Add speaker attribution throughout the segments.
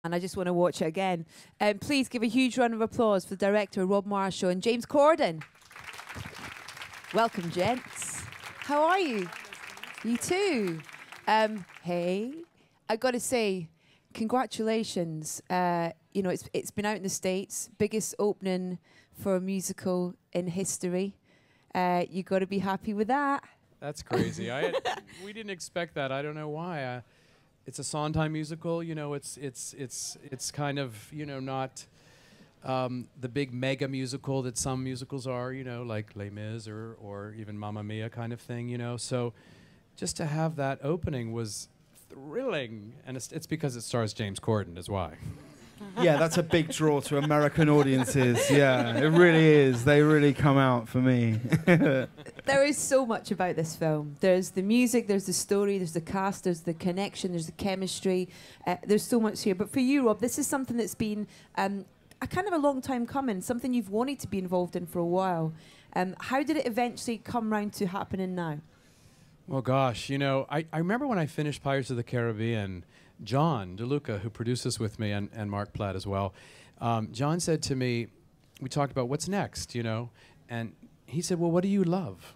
Speaker 1: and I just want to watch it again. Please give a huge round of applause for the director, Rob Marshall, and James Corden. Welcome, gents. How are you? You too. Hey, I got to say, congratulations. You know, it's been out in the States, biggest opening for a musical in history. You got to be happy with that.
Speaker 2: That's crazy. We didn't expect that. I don't know why. It's a Sondheim musical. You know, it's kind of, you know, not the big mega musical that some musicals are. You know, like Les Mis or even Mamma Mia kind of thing. You know, so just to have that opening was thrilling, and it's because it stars James Corden, is why.
Speaker 3: Yeah, that's a big draw to American audiences. Yeah, it really is. They really come out for me.
Speaker 1: There is so much about this film. There's the music, there's the story, there's the cast, there's the connection, there's the chemistry. There's so much here. But for you, Rob, this is something that's been a kind of a long time coming, something you've wanted to be involved in for a while. How did it eventually come round to happening now?
Speaker 2: Well, gosh, you know, I remember when I finished Pirates of the Caribbean, John DeLuca, who produces with me, and Mark Platt as well, John said to me, we talked about what's next, you know, and he said, well, what do you love?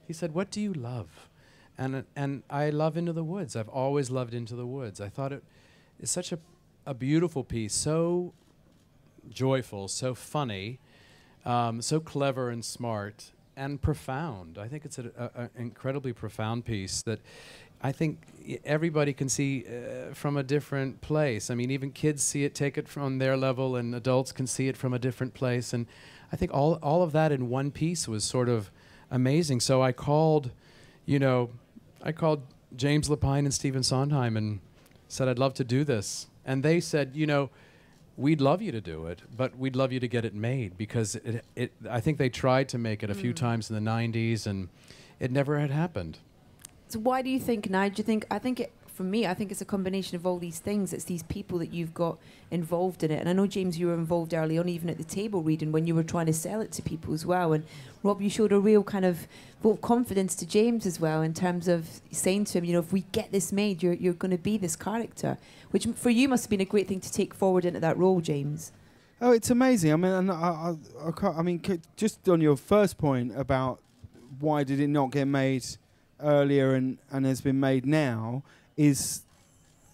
Speaker 2: He said, what do you love? And I love Into the Woods. I've always loved Into the Woods. I thought it is such a beautiful piece, so joyful, so funny, so clever and smart, and profound. I think it's an incredibly profound piece that I think everybody can see from a different place. I mean, even kids see it, take it from their level, and adults can see it from a different place. And I think all of that in one piece was sort of amazing. So I called, you know, James Lapine and Stephen Sondheim and said, I'd love to do this. And they said, you know, we'd love you to do it, but we'd love you to get it made, because I think they tried to make it a few times in the 90s, and it never had happened.
Speaker 1: So why do you think now? Do you think, for me, I think it's a combination of all these things. It's these people that you've got involved in it. And I know, James, you were involved early on, even at the table reading, when you were trying to sell it to people as well. And Rob, you showed a real kind of vote of confidence to James as well, in terms of saying to him, you know, if we get this made, you're going to be this character, which for you must have been a great thing to take forward into that role, James.
Speaker 3: Oh, it's amazing. I mean, I mean, just on your first point about why did it not get made earlier and has been made now, is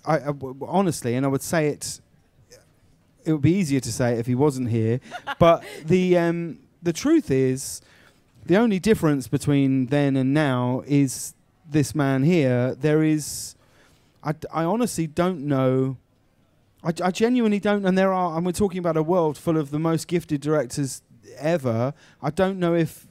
Speaker 3: I honestly, and I would say it would be easier to say it if he wasn't here, but the truth is, the only difference between then and now is this man here. There is, I honestly don't know. I genuinely don't, and we're talking about a world full of the most gifted directors ever. I don't know if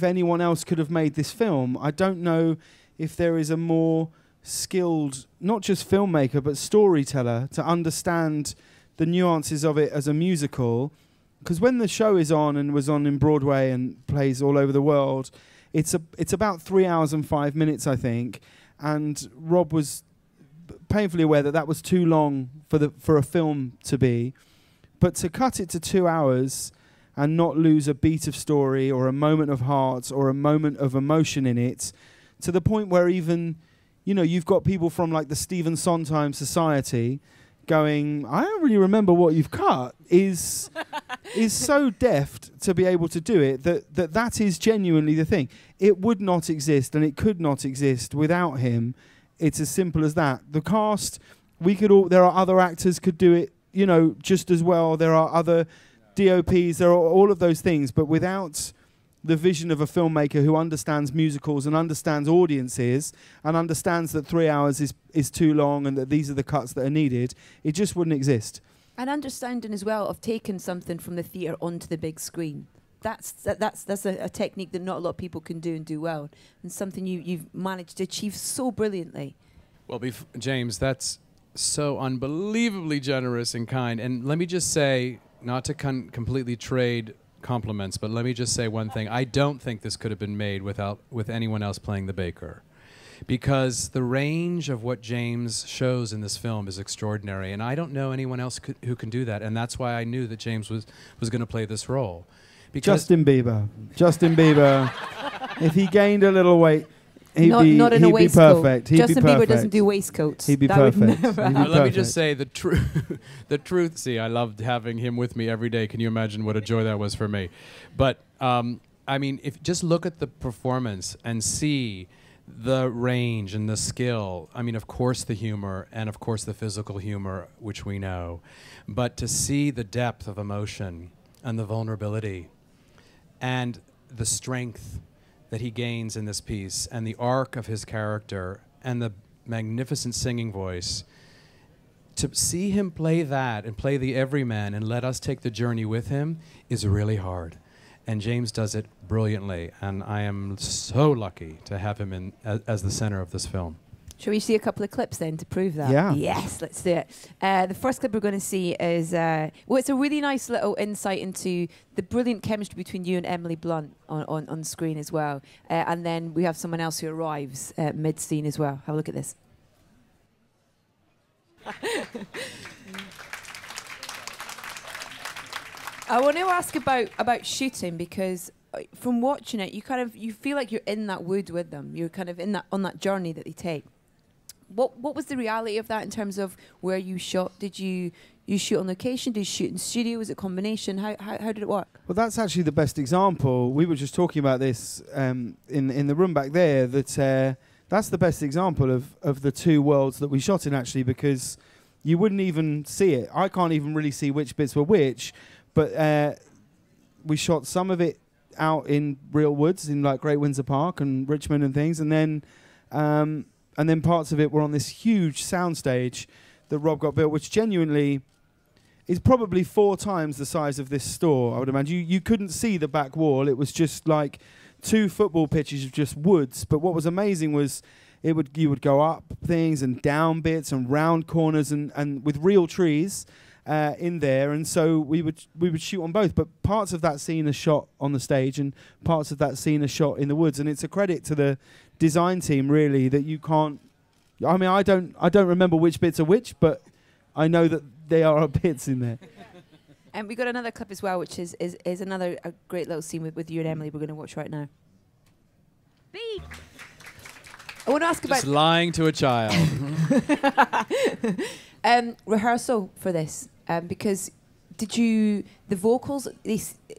Speaker 3: anyone else could have made this film. I don't know if there is a more skilled, not just filmmaker, but storyteller to understand the nuances of it as a musical. Because when the show is on, and was on in Broadway and plays all over the world, it's about 3 hours and 5 minutes, I think. And Rob was painfully aware that was too long for a film to be. But to cut it to 2 hours and not lose a beat of story or a moment of heart or a moment of emotion in it, to the point where even, you know, you've got people from like the Stephen Sondheim Society going, I don't really remember what you've cut, is so deft to be able to do it that is genuinely the thing. It would not exist, and it could not exist without him. It's as simple as that. The cast, there are other actors could do it, you know, just as well. There are other DOPs, there are all of those things, but without the vision of a filmmaker who understands musicals and understands audiences and understands that 3 hours is too long and that these are the cuts that are needed, it just wouldn't exist.
Speaker 1: And understanding as well of taking something from the theatre onto the big screen. That's a technique that not a lot of people can do and do well, and something you've managed to achieve so brilliantly.
Speaker 2: Well, James, that's so unbelievably generous and kind. And let me just say, not to completely trade compliments, but let me just say one thing. I don't think this could have been made with anyone else playing the baker, because the range of what James shows in this film is extraordinary, and I don't know anyone else who can do that, and that's why I knew that James was going to play this role.
Speaker 3: Justin Bieber. If he gained a little weight,
Speaker 1: Not in a waistcoat.
Speaker 3: Perfect. He'd
Speaker 1: Justin
Speaker 3: be
Speaker 1: Bieber
Speaker 3: perfect.
Speaker 1: doesn't do waistcoats.
Speaker 3: He'd be
Speaker 1: That would
Speaker 3: perfect.
Speaker 1: never
Speaker 3: He'd be
Speaker 1: happen.
Speaker 2: Let me just say the truth. The truth. See, I loved having him with me every day. Can you imagine what a joy that was for me? But I mean, if just look at the performance and see the range and the skill. I mean, of course, the humor and of course the physical humor, which we know, but to see the depth of emotion and the vulnerability and the strength that he gains in this piece and the arc of his character and the magnificent singing voice, to see him play that and play the everyman and let us take the journey with him is really hard. And James does it brilliantly, and I am so lucky to have him in as the center of this film.
Speaker 1: Shall we see a couple of clips then to prove that?
Speaker 3: Yeah.
Speaker 1: Yes, let's do it. The first clip we're going to see is, well, it's a really nice little insight into the brilliant chemistry between you and Emily Blunt on screen as well. And then we have someone else who arrives mid-scene as well. Have a look at this. I want to ask about shooting, because from watching it, you feel like you're in that wood with them. You're kind of on that journey that they take. What was the reality of that in terms of where you shot? Did you shoot on location? Did you shoot in studio? Was it a combination? How did it work?
Speaker 3: Well, that's actually the best example. We were just talking about this in the room back there. That's the best example of the two worlds that we shot in, actually, because you wouldn't even see it. I can't even really see which bits were which. But we shot some of it out in real woods in like Great Windsor Park and Richmond and things, and then parts of it were on this huge soundstage that Rob got built, which genuinely is probably 4 times the size of this store. I would imagine you couldn't see the back wall; it was just like 2 football pitches of just woods. But what was amazing was you would go up things and down bits and round corners and with real trees. In there, and so we would shoot on both, but parts of that scene are shot on the stage and parts of that scene are shot in the woods, and it's a credit to the design team, really, that you can't. I mean, I don't remember which bits are which, but I know that there are bits in there.
Speaker 1: And we got another clip as well, which is another a great little scene with you and Emily. We're going to watch right now. I want to ask about
Speaker 2: Just lying to a child.
Speaker 1: rehearsal for this, because the vocals,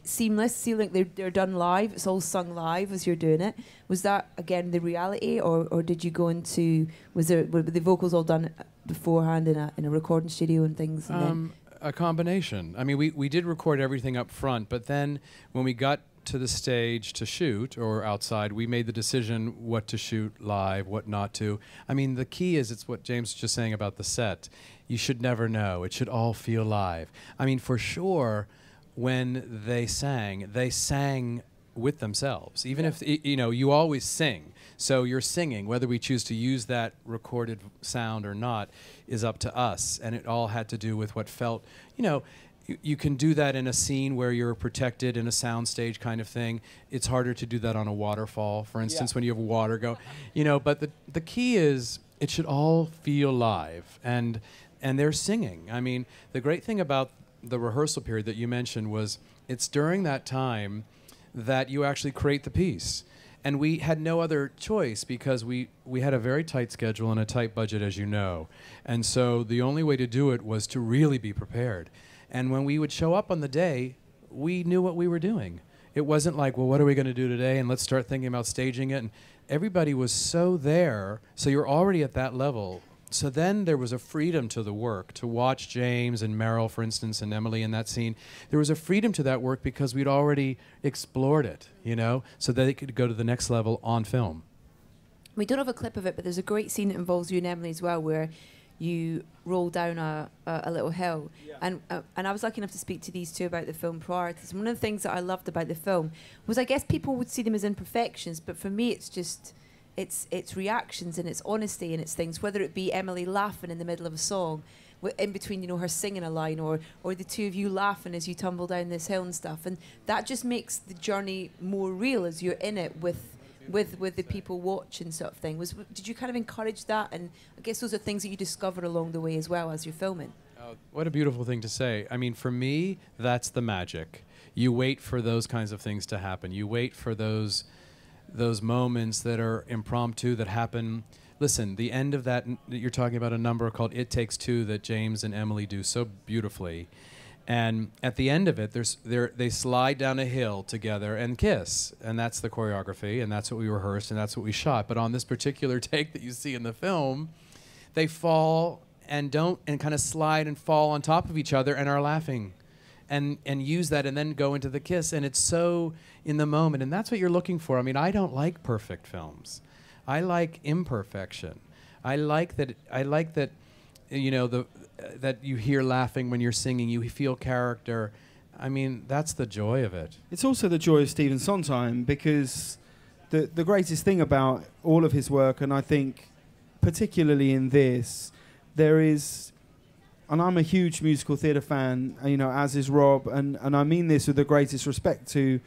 Speaker 1: seamless, seem like they're done live, it's all sung live as you're doing it. Was that, again, the reality, or did you go into, were the vocals all done beforehand in a recording studio and things? And
Speaker 2: a combination. I mean, we did record everything up front, but then when we got to the stage to shoot or outside, we made the decision what to shoot live, what not to. I mean, the key is, it's what James was just saying about the set. You should never know. It should all feel live. I mean, for sure, when they sang with themselves. Even if, you always sing. So you're singing, whether we choose to use that recorded sound or not is up to us. And it all had to do with what felt, you can do that in a scene where you're protected in a soundstage kind of thing. It's harder to do that on a waterfall, for instance, when you have water go. But the key is it should all feel live, and they're singing. I mean, the great thing about the rehearsal period that you mentioned was it's during that time that you actually create the piece. And we had no other choice because we had a very tight schedule and a tight budget, as you know. And so the only way to do it was to really be prepared. And when we would show up on the day, we knew what we were doing. It wasn't like, well, what are we going to do today? And let's start thinking about staging it. And everybody was so there, so you're already at that level. So then there was a freedom to the work, to watch James and Meryl, for instance, and Emily in that scene. There was a freedom to that work because we'd already explored it, so that it could go to the next level on film.
Speaker 1: we don't have a clip of it, but there's a great scene that involves you and Emily as well, where you roll down a little hill. Yeah. And I was lucky enough to speak to these two about the film prior to this. One of the things that I loved about the film was, I guess people would see them as imperfections, but for me it's just, it's reactions and it's honesty and it's things, whether it be Emily laughing in the middle of a song, in between, you know, her singing a line, or the two of you laughing as you tumble down this hill and stuff. And that just makes the journey more real as you're in it with the people watching, sort of thing. Did you kind of encourage that? And I guess those are things that you discover along the way as well as you're filming.
Speaker 2: Oh, what a beautiful thing to say. I mean, for me, that's the magic. You wait for those kinds of things to happen. You wait for those those moments that are impromptu that happen. Listen, the end of that, you're talking about a number called It Takes Two that James and Emily do so beautifully. And at the end of it, they slide down a hill together and kiss. And that's the choreography, and that's what we rehearsed, and that's what we shot. But on this particular take that you see in the film, they fall and kind of slide and fall on top of each other and are laughing. And use that and then go into the kiss. And it's so in the moment. And that's what you're looking for. I mean, I don't like perfect films. I like imperfection. I like that, you know, that you hear laughing when you're singing. You feel character. I mean, that's the joy of it.
Speaker 3: It's also the joy of Stephen Sondheim, because the greatest thing about all of his work, and I think particularly in this, there is... And I'm a huge musical theatre fan, you know, as is Rob, and I mean this with the greatest respect to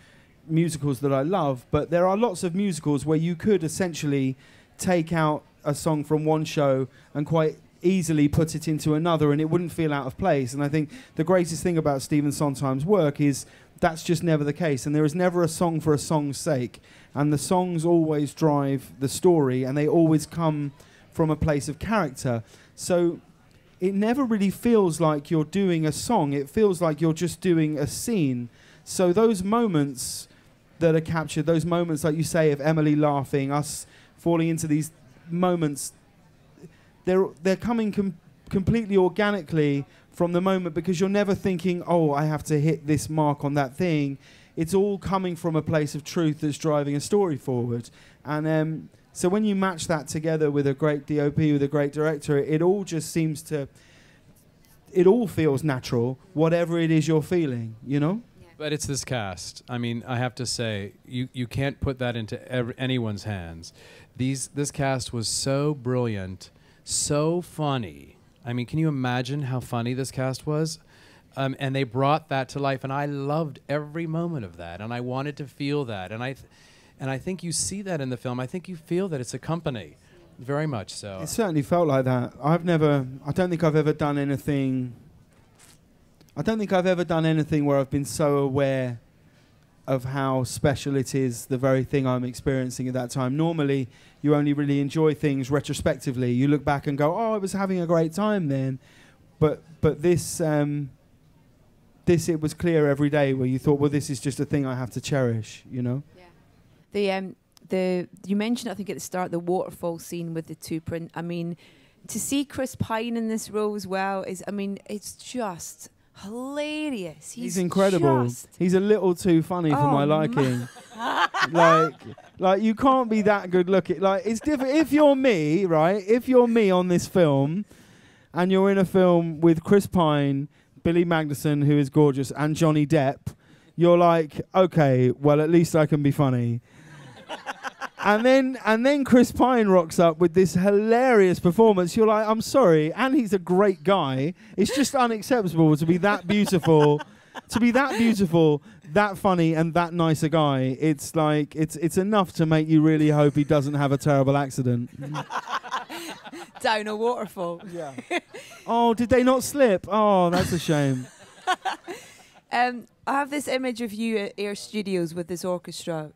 Speaker 3: musicals that I love, but there are lots of musicals where you could essentially take out a song from one show and quite easily put it into another and it wouldn't feel out of place. And I think the greatest thing about Stephen Sondheim's work is that's just never the case, and there is never a song for a song's sake, and the songs always drive the story and they always come from a place of character. So it never really feels like you're doing a song. It feels like you're just doing a scene. So those moments that are captured, those moments, like you say, of Emily laughing, us falling into these moments, they're coming completely organically from the moment, because you're never thinking, oh, I have to hit this mark on that thing. It's all coming from a place of truth that's driving a story forward. And so when you match that together with a great DOP, with a great director, it all just seems to... It all feels natural, whatever it is you're feeling, you know?
Speaker 2: Yeah. But it's this cast. I mean, I have to say, you can't put that into anyone's hands. This cast was so brilliant, so funny. I mean, can you imagine how funny this cast was? And they brought that to life, and I loved every moment of that, and I wanted to feel that. And I think you see that in the film. I think you feel that it's a company, very much so.
Speaker 3: It certainly felt like that. I don't think I've ever done anything where I've been so aware of how special it is, the very thing I'm experiencing at that time. Normally, you only really enjoy things retrospectively. You look back and go, oh, I was having a great time then. But this, it was clear every day where you thought, well, this is just a thing I have to cherish, you know?
Speaker 1: Yeah. You mentioned, I think at the start, the waterfall scene with the two print. I mean, to see Chris Pine in this role as well is, I mean, it's just hilarious. He's
Speaker 3: incredible. He's a little too funny for my liking. like you can't be that good looking. Like, it's different. If you're me, right? If you're me on this film, and you're in a film with Chris Pine, Billy Magnuson, who is gorgeous, and Johnny Depp, you're like, okay, well, at least I can be funny. And then Chris Pine rocks up with this hilarious performance. You're like, I'm sorry, and he's a great guy. It's just unacceptable to be that beautiful, that funny, and that nice a guy. It's like it's enough to make you really hope he doesn't have a terrible accident.
Speaker 1: Down a waterfall.
Speaker 3: Yeah. Oh, did they not slip? Oh, that's a shame.
Speaker 1: I have this image of you at Air Studios with this orchestra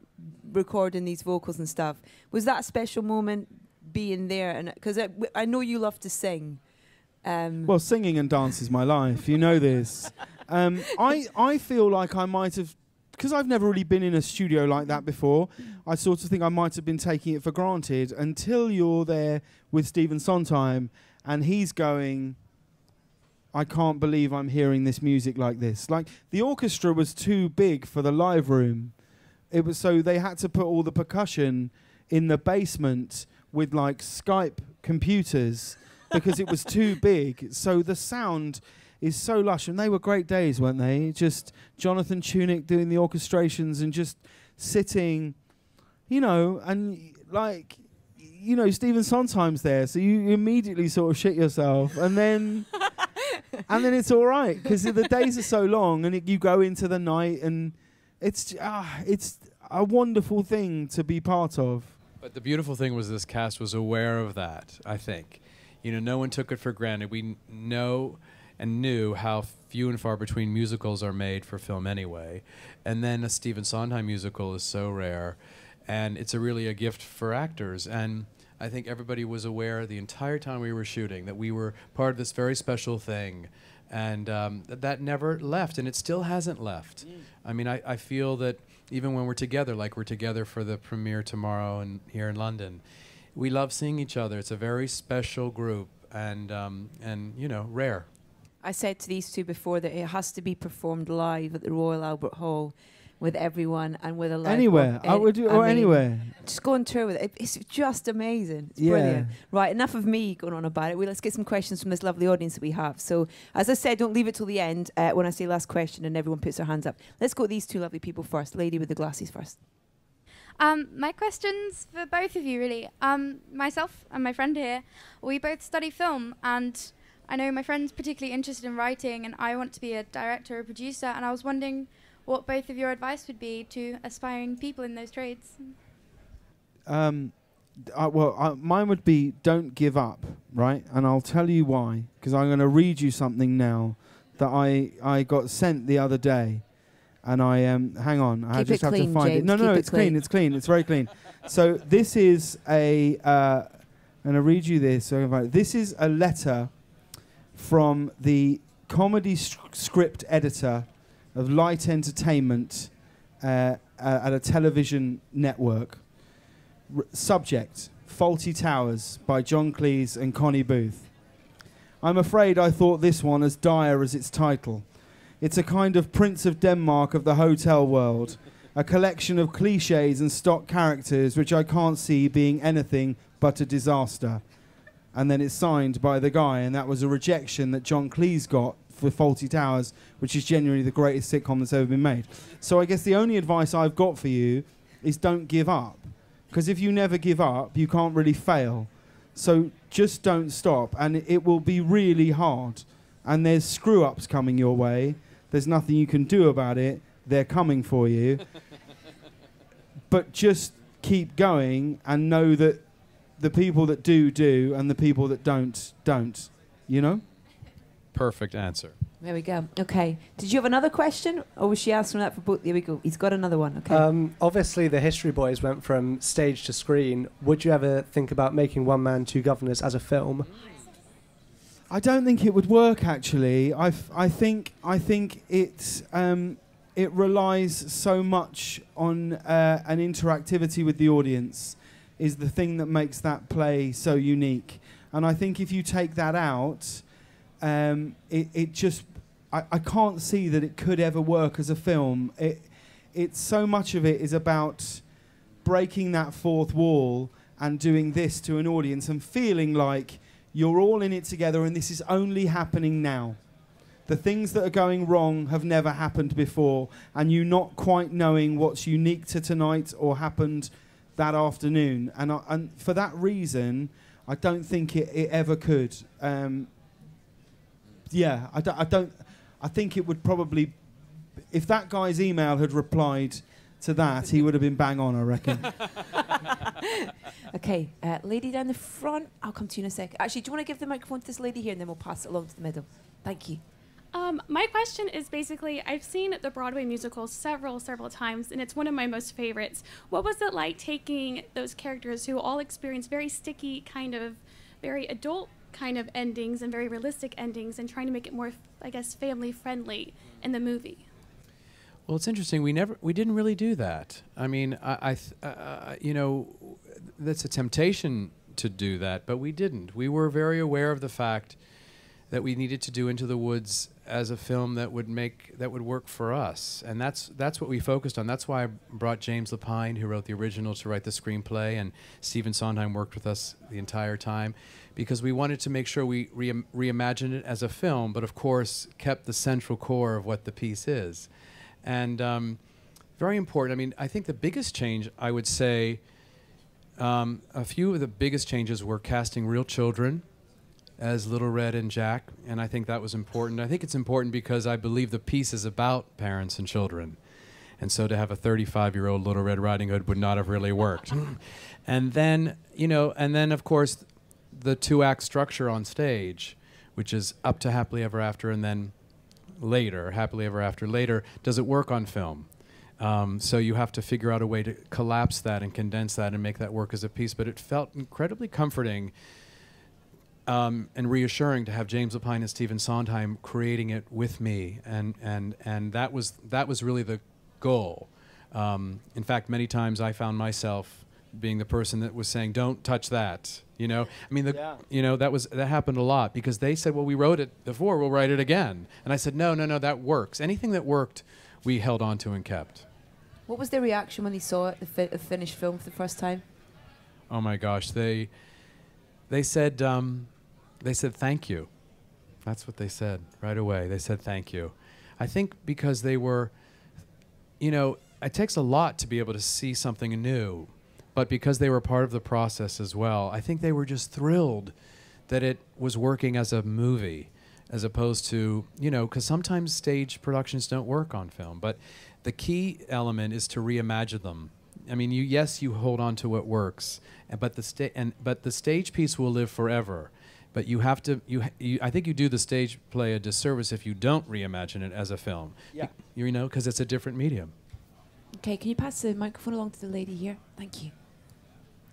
Speaker 1: recording these vocals and stuff. Was that a special moment being there? And because I know you love to sing.
Speaker 3: Well, singing and dance is my life. You know this. I feel like I might have, because I've never really been in a studio like that before, I sort of think I might have been taking it for granted until you're there with Stephen Sondheim and he's going, I can't believe I'm hearing this music like this. Like, the orchestra was too big for the live room. It was, so they had to put all the percussion in the basement with like Skype computers because it was too big. So the sound is so lush, and they were great days, weren't they? Just Jonathan Tunick doing the orchestrations and just sitting, you know, and like, you know, Stephen Sondheim's there, so you immediately sort of shit yourself, and then it's all right because the days are so long, and you go into the night, and it's a wonderful thing to be part of.
Speaker 2: But the beautiful thing was this cast was aware of that, I think. You know, no one took it for granted. We know and knew how few and far between musicals are made for film anyway. And then a Stephen Sondheim musical is so rare. and it's really a gift for actors. And I think everybody was aware the entire time we were shooting that we were part of this very special thing, and that never left, and it still hasn't left. I mean, I feel that even when we're together, like we're together for the premiere tomorrow and here in London, we love seeing each other. It's a very special group, and you know, rare.
Speaker 1: I said to these two before that it has to be performed live at the Royal Albert Hall with everyone and with a live
Speaker 3: Anywhere. I would do, or anywhere.
Speaker 1: Just go on tour with it. It's just amazing. It's
Speaker 3: Yeah.
Speaker 1: brilliant. Right, enough of me going on about it. Let's get some questions from this lovely audience that we have. So, as I said, don't leave it till the end when I say last question and everyone puts their hands up. Let's go with these two lovely people first. Lady with the glasses first.
Speaker 4: My question's for both of you, really. Myself and my friend here, we both study film, and I know my friend's particularly interested in writing, and I want to be a director or producer, and I was wondering what both of your advice would be to aspiring people in those trades.
Speaker 3: Mine would be don't give up, right? And I'll tell you why, because I'm going to read you something now that I got sent the other day. And I hang on, I just have to find it. No, it's clean. It's clean. It's very clean. So this is I'm going to read you this. This is a letter from the comedy script editor of Light Entertainment at a television network. Subject: Faulty Towers by John Cleese and Connie Booth. I'm afraid I thought this one as dire as its title. It's a kind of Prince of Denmark of the hotel world, a collection of cliches and stock characters which I can't see being anything but a disaster. And then it's signed by the guy, and that was a rejection that John Cleese got for Faulty Towers, which is genuinely the greatest sitcom that's ever been made. So I guess the only advice I've got for you is don't give up. Because if you never give up, you can't really fail. So just don't stop, and it will be really hard. And there's screw-ups coming your way. There's nothing you can do about it. They're coming for you. But just keep going and know that the people that do, and the people that don't. You know?
Speaker 2: Perfect answer.
Speaker 1: There we go. Okay. Did you have another question? Or was she asking that for both? There we go. He's got another one. Okay.
Speaker 5: Obviously, the History Boys went from stage to screen. Would you ever think about making One Man, Two Governors as a film?
Speaker 3: I don't think it would work, actually. I think it relies so much on an interactivity with the audience is the thing that makes that play so unique. And I think if you take that out, it just... I can't see that it could ever work as a film. It's so much of it is about breaking that fourth wall and doing this to an audience and feeling like you're all in it together and this is only happening now. The things that are going wrong have never happened before, and you not quite knowing what's unique to tonight or happened that afternoon. And for that reason, I don't think it ever could. I think it would probably... If that guy's email had replied to that, he would have been bang on, I reckon.
Speaker 1: Okay, lady down the front. I'll come to you in a second. Actually, do you want to give the microphone to this lady here, and then we'll pass it along to the middle? Thank you.
Speaker 6: My question is basically, I've seen the Broadway musical several times, and it's one of my most favorites. What was it like taking those characters who all experience very sticky, kind of very adult kind of endings and very realistic endings, and trying to make it more, I guess, family friendly in the movie?
Speaker 2: Well, it's interesting. We didn't really do that. I mean, you know, that's a temptation to do that, but we didn't. We were very aware of the fact that we needed to do Into the Woods as a film that would work for us, and that's what we focused on. That's why I brought James Lapine, who wrote the original, to write the screenplay, and Stephen Sondheim worked with us the entire time, because we wanted to make sure we reimagined it as a film, but of course kept the central core of what the piece is. And very important. I mean, I think the biggest change, I would say, a few of the biggest changes were casting real children as Little Red and Jack, and I think that was important. I think it's important because I believe the piece is about parents and children, and so to have a 35-year-old Little Red Riding Hood would not have really worked. And then, you know, of course, the two-act structure on stage, which is up to Happily Ever After and then later, Happily Ever After later. Does it work on film? So you have to figure out a way to collapse that and condense that and make that work as a piece. But it felt incredibly comforting and reassuring to have James Lapine and Stephen Sondheim creating it with me, and that was really the goal. In fact, many times I found myself being the person that was saying, "Don't touch that." You know, I mean, that happened a lot because they said, "Well, we wrote it before, we'll write it again," and I said, "No, that works." Anything that worked, we held on to and kept.
Speaker 1: What was their reaction when they saw it, the finished film for the first time?
Speaker 2: Oh my gosh, they said thank you. That's what they said right away. They said thank you. I think because they were, it takes a lot to be able to see something new, but because they were part of the process as well, I think they were just thrilled that it was working as a movie, as opposed to, because sometimes stage productions don't work on film, but the key element is to reimagine them. I mean, you hold on to what works, but the stage piece will live forever. But you have to. I think you do the stage play a disservice if you don't reimagine it as a film.
Speaker 3: Yeah.
Speaker 2: Because it's a different medium.
Speaker 1: Okay, can you pass the microphone along to the lady here? Thank you.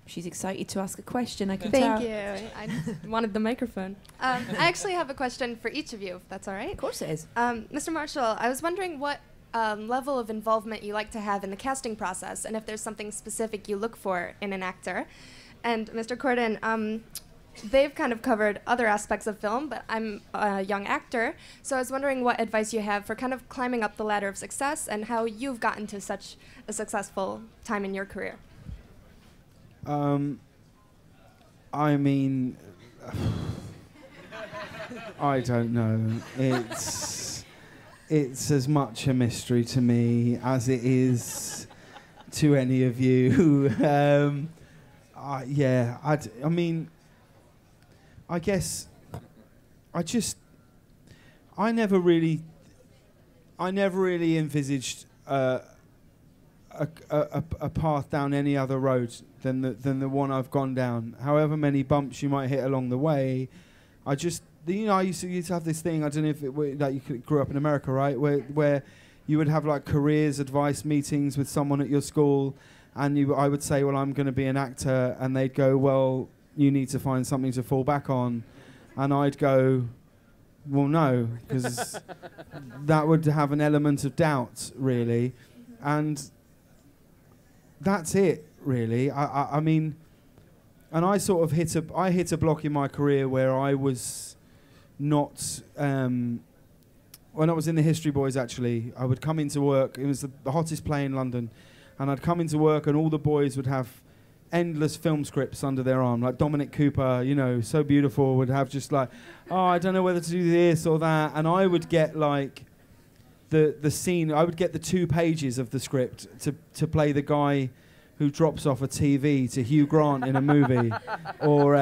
Speaker 1: She's excited to ask a question. I can tell.
Speaker 7: Thank you. I just wanted the microphone. I actually have a question for each of you, if that's all right.
Speaker 1: Of course it is.
Speaker 7: Mr. Marshall, I was wondering what level of involvement you like to have in the casting process, and if there's something specific you look for in an actor. And Mr. Corden, they've kind of covered other aspects of film, but I'm a young actor, so I was wondering what advice you have for kind of climbing up the ladder of success and how you've gotten to such a successful time in your career.
Speaker 3: I mean, I don't know. It's as much a mystery to me as it is to any of you. I mean, I guess I never really envisaged a path down any other road than the one I've gone down. However many bumps you might hit along the way, I used to have this thing. I don't know if you grew up in America, right? Where you would have like careers advice meetings with someone at your school, and I would say, well, I'm going to be an actor, and they'd go, well, you need to find something to fall back on, and I'd go, well, no, because that would have an element of doubt, really, and that's it, really. I mean, and I sort of hit a block in my career where I was not. When I was in the History Boys, actually, I would come into work. It was the hottest play in London, and I'd come into work, and all the boys would have endless film scripts under their arm, like Dominic Cooper, so beautiful, would have just like, oh, I don't know whether to do this or that, and I would get like the scene. I would get the 2 pages of the script to play the guy who drops off a TV to Hugh Grant in a movie, or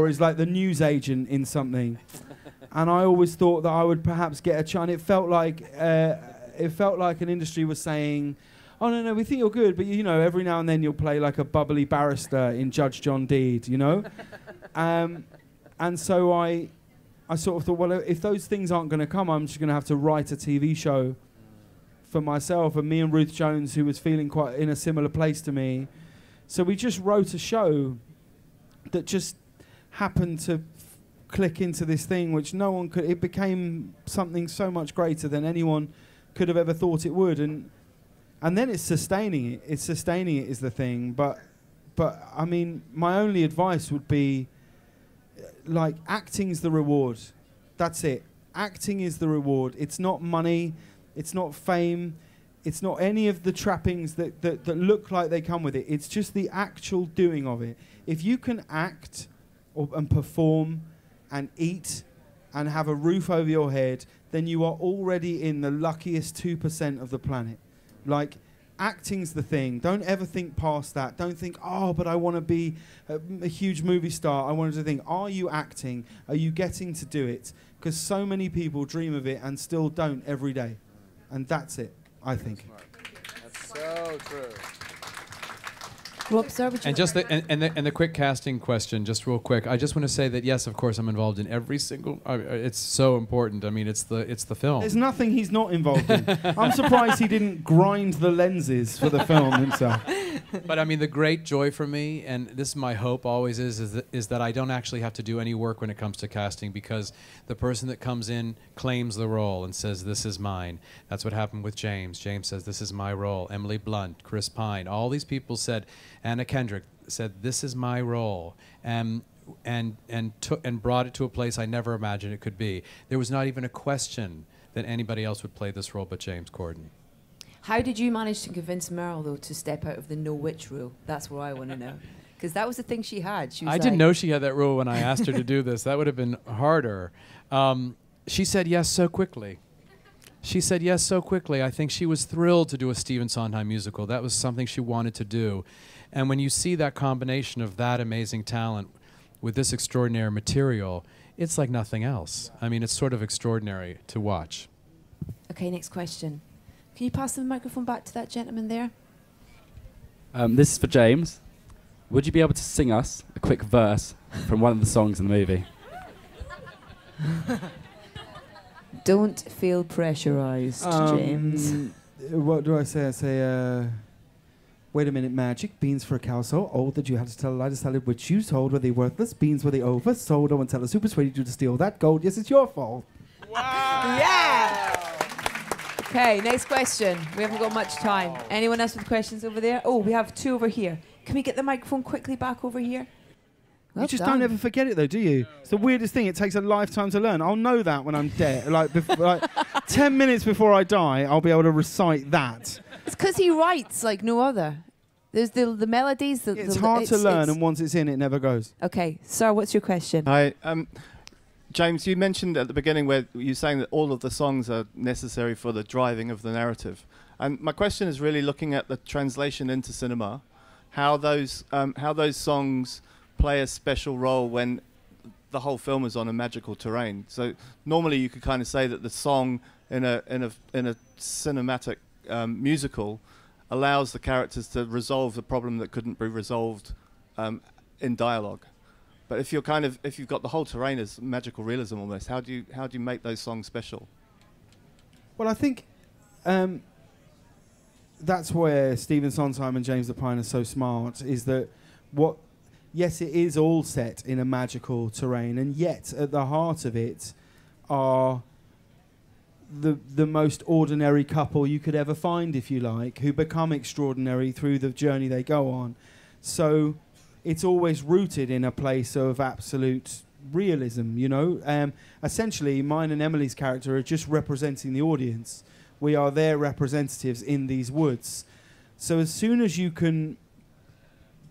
Speaker 3: is like the news agent in something. And I always thought that I would perhaps get a chance. It felt like an industry was saying, "Oh no, we think you're good, but every now and then you'll play like a bubbly barrister in Judge John Deed, And so I sort of thought, well, if those things aren't going to come, I'm just going to have to write a TV show for myself. And me and Ruth Jones, who was feeling quite in a similar place to me, so we just wrote a show that just happened to click into this thing, which no one could. It became something so much greater than anyone could have ever thought it would, and then it's sustaining it. It's sustaining it is the thing. But I mean, my only advice would be, like, acting's the reward. That's it. Acting is the reward. It's not money. It's not fame. It's not any of the trappings that look like they come with it. It's just the actual doing of it. If you can act and perform and eat and have a roof over your head, then you are already in the luckiest 2% of the planet. Like, acting's the thing. Don't ever think past that. Don't think, oh, but I want to be a huge movie star. I wanted to think, are you acting? Are you getting to do it? Because so many people dream of it and still don't every day. And that's it, I think.
Speaker 8: That's so true.
Speaker 1: Rob, sir, would you
Speaker 2: And just the quick casting question, just real quick. I just want to say that yes, of course, I'm involved in every single. It's so important. I mean, it's the film.
Speaker 3: There's nothing he's not involved in. I'm surprised he didn't grind the lenses for the film himself.
Speaker 2: But I mean, the great joy for me, and this is my hope always is that I don't actually have to do any work when it comes to casting, because the person that comes in claims the role and says, "This is mine." That's what happened with James. James says, "This is my role." Emily Blunt, Chris Pine, all these people said. Anna Kendrick said, "This is my role," and brought it to a place I never imagined it could be. There was not even a question that anybody else would play this role but James Corden.
Speaker 1: How did you manage to convince Meryl, though, to step out of the no witch rule? That's what I want to know. Because that was the thing she had. She was
Speaker 2: I didn't know she had that rule when I asked her to do this. That would have been harder. She said yes so quickly. She said yes so quickly. I think she was thrilled to do a Stephen Sondheim musical. That was something she wanted to do. And when you see that combination of that amazing talent with this extraordinary material, it's like nothing else. I mean, it's sort of extraordinary to watch.
Speaker 1: Okay, next question. Can you pass the microphone back to that gentleman there?
Speaker 8: This is for James. Would you be able to sing us a quick verse from one of the songs in the movie?
Speaker 1: Don't feel pressurized, James.
Speaker 3: What do I say? I say, wait a minute, magic beans for a cow so old that you had to tell a lie to sell it, which you told were they worthless. Beans were they oversold. Oh, and tell us who persuaded you to steal that gold. Yes, it's your fault.
Speaker 1: Wow! Yeah! Okay, next question. We haven't got much time. Anyone else with questions over there? Oh, we have two over here. Can we get the microphone quickly back over here?
Speaker 3: You just don't ever forget it, though, do you? It's the weirdest thing. It takes a lifetime to learn. I'll know that when I'm dead. like 10 minutes before I die, I'll be able to recite that.
Speaker 1: It's because he writes like no other. There's the melodies.
Speaker 3: It's hard to learn, and once it's in, it never goes.
Speaker 1: Okay, sir, what's your question?
Speaker 9: Hi. James, you mentioned at the beginning where you were saying that all of the songs are necessary for the driving of the narrative. And my question is really looking at the translation into cinema, how those songs play a special role when the whole film is on a magical terrain. So normally you could kind of say that the song in a cinematic musical allows the characters to resolve the problem that couldn't be resolved in dialogue. But if you've got the whole terrain as magical realism almost, how do you make those songs special?
Speaker 3: Well, I think that's where Stephen Sondheim and James Lapine are so smart. Is that yes, it is all set in a magical terrain, and yet at the heart of it are the most ordinary couple you could ever find, if you like, who become extraordinary through the journey they go on. So it's always rooted in a place of absolute realism, you know. Essentially, mine and Emily's character are just representing the audience. We are their representatives in these woods. So as soon as you can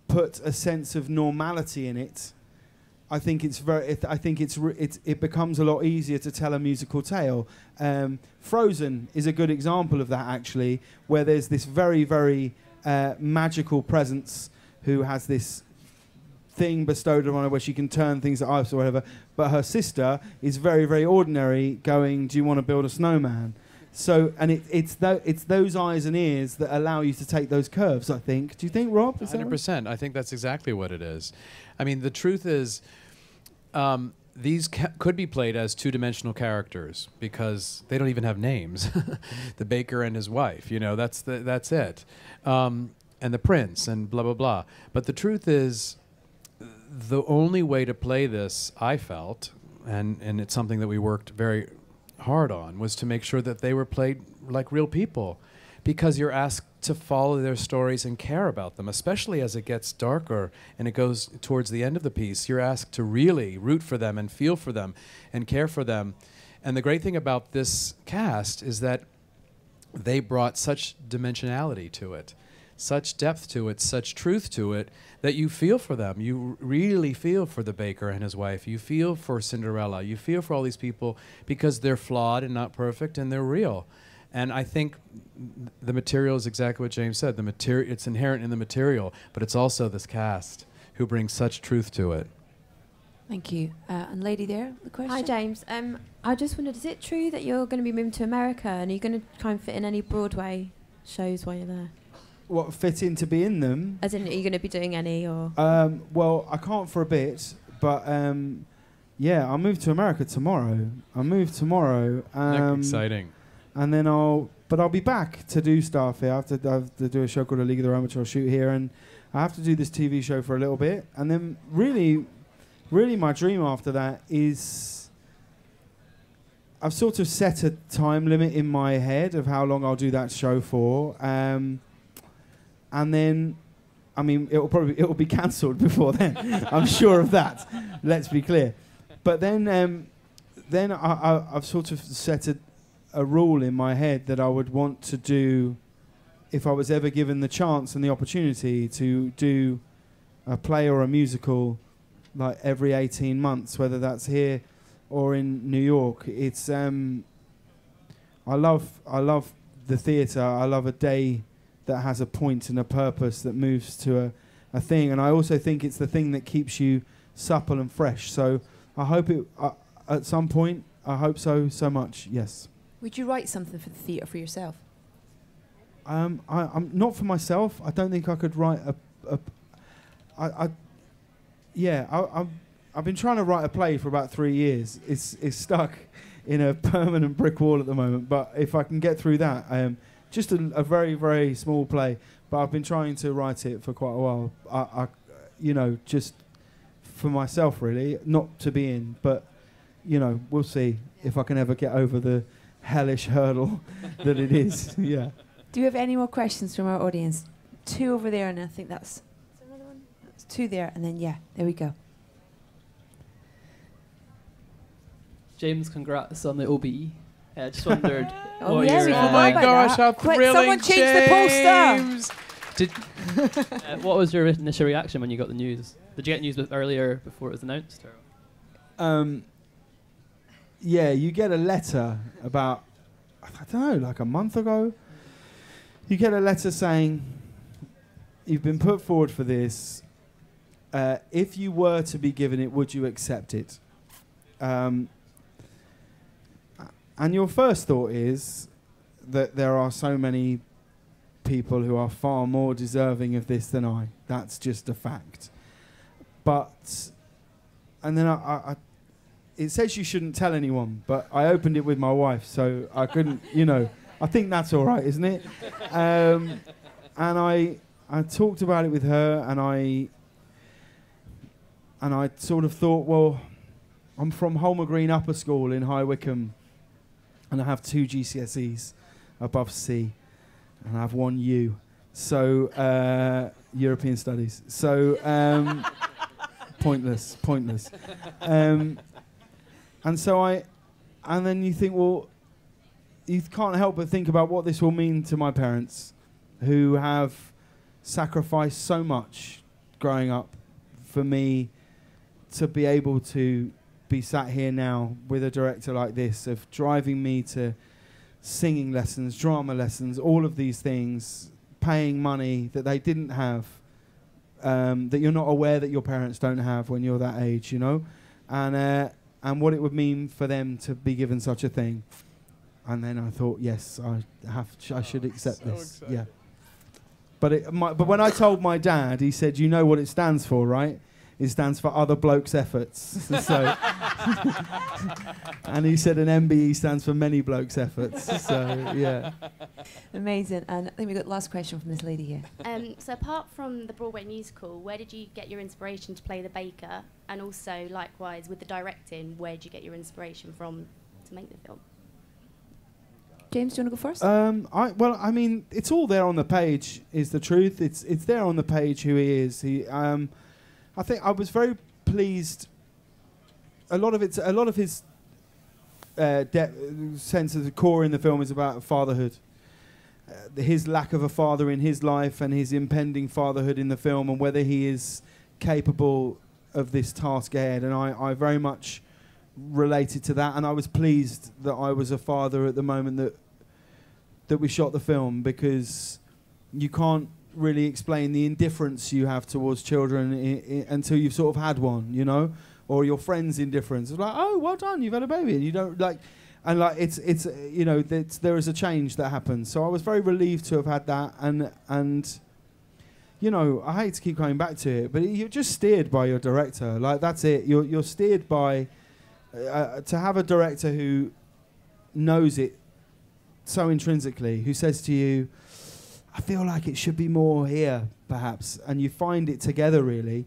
Speaker 3: put a sense of normality in it, I think it becomes a lot easier to tell a musical tale. Frozen is a good example of that, actually, where there's this very, very magical presence who has this thing bestowed on her where she can turn things to ice or whatever, but her sister is very, very ordinary, going, "Do you want to build a snowman?" So, and it's those eyes and ears that allow you to take those curves, I think. Do you think, Rob?
Speaker 2: 100%. I think that's exactly what it is. I mean, the truth is, these could be played as two-dimensional characters because they don't even have names. The baker and his wife, you know, that's it. And the prince and blah, blah, blah. But the truth is, the only way to play this, I felt, and it's something that we worked very hard on, was to make sure that they were played like real people, because you're asked to follow their stories and care about them, especially as it gets darker and it goes towards the end of the piece. You're asked to really root for them and feel for them and care for them. And the great thing about this cast is that they brought such dimensionality to it, such depth to it, such truth to it, that you feel for them. You really feel for the baker and his wife. You feel for Cinderella. You feel for all these people because they're flawed and not perfect, and they're real. And I think the material is exactly what James said. The material, it's inherent in the material, but it's also this cast who brings such truth to it.
Speaker 1: Thank you. And lady there, the question.
Speaker 10: Hi, James. I just wondered, is it true that you're going to be moving to America, and are you going to try and fit in any Broadway shows while you're there?
Speaker 3: what fit in to be in them.
Speaker 10: As in, are you going to be doing any or?
Speaker 3: Well, I can't for a bit, but yeah, I'll move to America tomorrow.
Speaker 2: Exciting.
Speaker 3: And then I'll be back to do stuff here. I have to do a show called A League of Their Own, which I'll shoot here, and I have to do this TV show for a little bit, and then really my dream after that is I've sort of set a time limit in my head of how long I'll do that show for, and then, I mean, it'll be cancelled before then. I'm sure of that. Let's be clear. But then I've sort of set a rule in my head that I would want to do, if I was ever given the chance and the opportunity to do a play or a musical, like every 18 months, whether that's here or in New York. It's I love the theatre. I love a day that has a point and a purpose that moves to a thing, and I also think it's the thing that keeps you supple and fresh. So I hope it at some point. I hope so much. Yes.
Speaker 1: Would you write something for the theatre for yourself?
Speaker 3: I'm not for myself. I don't think I could write I've been trying to write a play for about 3 years. It's stuck in a permanent brick wall at the moment. But if I can get through that, just a very, very small play. But I've been trying to write it for quite a while. I just for myself really, not to be in. But we'll see if I can ever get over the hellish hurdle that it is. Yeah.
Speaker 1: Do you have any more questions from our audience? 2 over there, and I think that's... Is there another one? That's 2 there, and then, yeah, there we go.
Speaker 11: James, congrats on the OBE. I just wondered...
Speaker 1: Oh, yeah,
Speaker 2: oh my gosh, how thrilling,
Speaker 1: someone change the
Speaker 11: poster! What was your initial reaction when you got the news? Did you get news earlier before it was announced? Or?
Speaker 3: Yeah, you get a letter about, I don't know, like a month ago. You get a letter saying, you've been put forward for this. If you were to be given it, would you accept it? And your first thought is that there are so many people who are far more deserving of this than I. That's just a fact. But, and then it says you shouldn't tell anyone, but I opened it with my wife, so I couldn't, I think that's all right, isn't it? And I talked about it with her, and I sort of thought, well, I'm from Holmer Green Upper School in High Wycombe, and I have 2 GCSEs above C, and I have 1 U, so European Studies. So pointless. And so and then you think, well, you can't help but think about what this will mean to my parents, who have sacrificed so much growing up for me to be able to be sat here now with a director like this, of driving me to singing lessons, drama lessons, all of these things, paying money that they didn't have, that you're not aware that your parents don't have when you're that age, and what it would mean for them to be given such a thing. And then I thought, yes, I should accept this. Exciting. Yeah. But when I told my dad, he said, "You know what it stands for, right? It stands for Other Blokes' Efforts." So, and he said an MBE stands for Many Blokes' Efforts. So yeah.
Speaker 1: Amazing. And I think we got the last question from this lady here.
Speaker 12: So apart from the Broadway musical, where did you get your inspiration to play the baker? And also, likewise, with the directing, where did you get your inspiration from to make the film?
Speaker 1: James, do you want to go first?
Speaker 3: I mean, it's all there on the page, is the truth. It's there on the page who he is. I think I was very pleased. A lot of his sense of the core in the film is about fatherhood. His lack of a father in his life and his impending fatherhood in the film, and whether he is capable of this task ahead. And I very much related to that, and I was pleased that I was a father at the moment that we shot the film, because you can't really explain the indifference you have towards children until you've sort of had one, or your friend's indifference. It's like, oh, well done, you've had a baby, and you don't like. And like it's you know, there is a change that happens. So I was very relieved to have had that, and you know, I hate to keep coming back to it, but you're just steered by your director. Like that's it. You're steered by to have a director who knows it so intrinsically, who says to you, I feel like it should be more here, perhaps, and you find it together, really.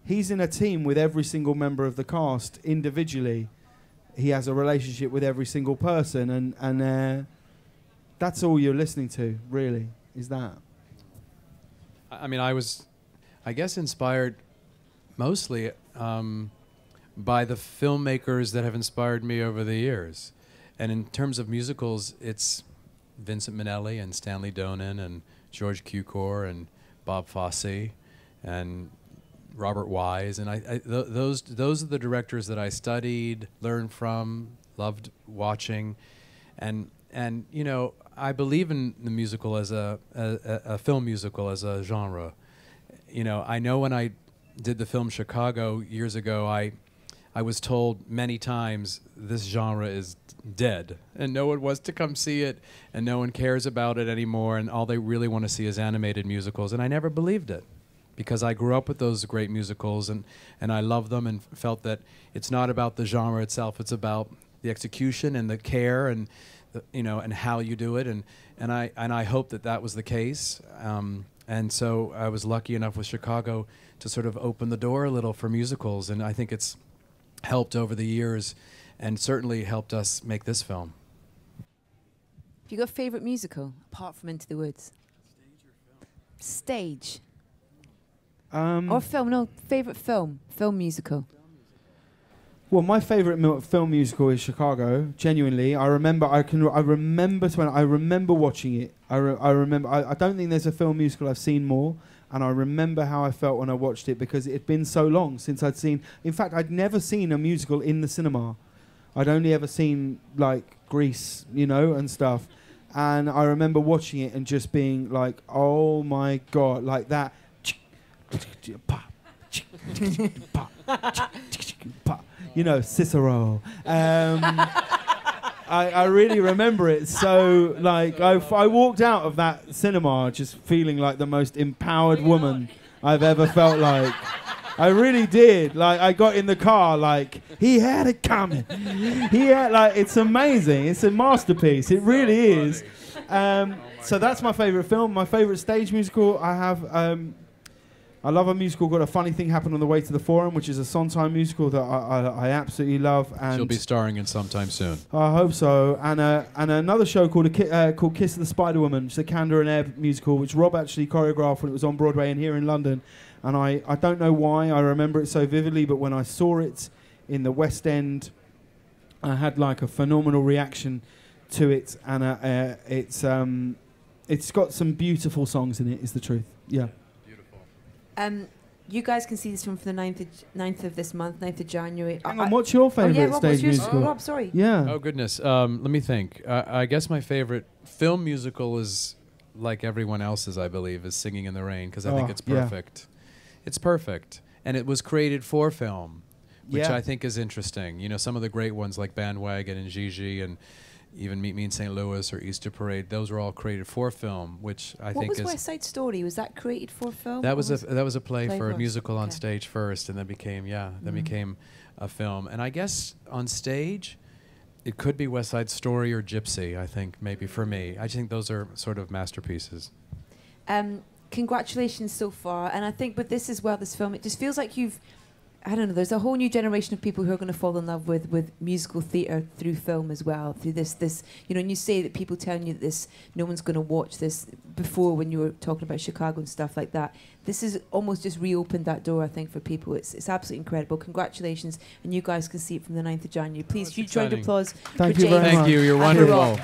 Speaker 3: He's in a team with every single member of the cast individually. He has a relationship with every single person, and that's all you're listening to, really, is that.
Speaker 2: I mean, I was, I guess, inspired mostly by the filmmakers that have inspired me over the years. And in terms of musicals, it's Vincent Minnelli and Stanley Donen and George Cukor and Bob Fosse and Robert Wise, and those are the directors that I studied, learned from, loved watching, and you know, I believe in the musical as a film musical as a genre. You know, I know when I did the film Chicago years ago, I was told many times this genre is dead, and no one wants to come see it, and no one cares about it anymore, and all they really want to see is animated musicals, and I never believed it. Because I grew up with those great musicals, and I love them, and felt that it's not about the genre itself, it's about the execution and the care and you know, and how you do it, and I hope that was the case, and so I was lucky enough with Chicago to sort of open the door a little for musicals, and I think it's helped over the years, and certainly helped us make this film.
Speaker 1: Have you got a favourite musical apart from Into the Woods? Stage. Or film? No, favourite film musical.
Speaker 3: Well, my favourite film musical is Chicago. Genuinely, I remember watching it. I don't think there's a film musical I've seen more, and I remember how I felt when I watched it, because it had been so long since I'd seen. In fact, I'd never seen a musical in the cinema. I'd only ever seen like Grease, you know, and stuff. And I remember watching it and just being like, "Oh my God!" Like that. You know, Cicero. I really remember it. So, like, I walked out of that cinema just feeling like the most empowered woman I've ever felt like. I really did. Like, I got in the car, like, he had it coming. He had, like, it's amazing. It's a masterpiece. It really is. So that's my favourite film. My favourite stage musical, I love a musical called A Funny Thing Happened on the Way to the Forum, which is a Sondheim musical that I absolutely love. And
Speaker 2: she'll be starring in sometime soon.
Speaker 3: I hope so. And another show called Kiss of the Spider-Woman, which is a Candor and Ebb musical, which Rob actually choreographed when it was on Broadway and here in London. And I don't know why I remember it so vividly, but when I saw it in the West End, I had like a phenomenal reaction to it. And it's got some beautiful songs in it, is the truth. Yeah.
Speaker 1: You guys can see this film for the 9th of this month, 9th of January.
Speaker 3: Hang on, what's your favourite stage musical?
Speaker 1: Rob, sorry.
Speaker 3: Yeah.
Speaker 2: Oh, goodness. Let me think. I guess my favourite film musical is, like everyone else's, I believe, is Singing in the Rain, because I think it's perfect. Yeah. It's perfect. And it was created for film, which I think is interesting. You know, some of the great ones like Bandwagon and Gigi and even Meet Me in St. Louis or Easter Parade, those were all created for film, which I think is...
Speaker 1: What was West Side Story? Was that created for film?
Speaker 2: That was a play for a musical on stage first, and then became became a film. And I guess on stage, it could be West Side Story or Gypsy, I think, maybe for me. I think those are sort of masterpieces.
Speaker 1: Congratulations so far. And I think with this as well, this film, it just feels like I don't know, there's a whole new generation of people who are going to fall in love with musical theatre through film as well, through this, you know, and you say that people telling you that no one's going to watch this before, when you were talking about Chicago and stuff like that. This has almost just reopened that door, I think, for people. It's absolutely incredible. Congratulations, and you guys can see it from the 9th of January. Please, huge round of applause for James.
Speaker 3: Thank you very much.
Speaker 2: Thank you, you're wonderful.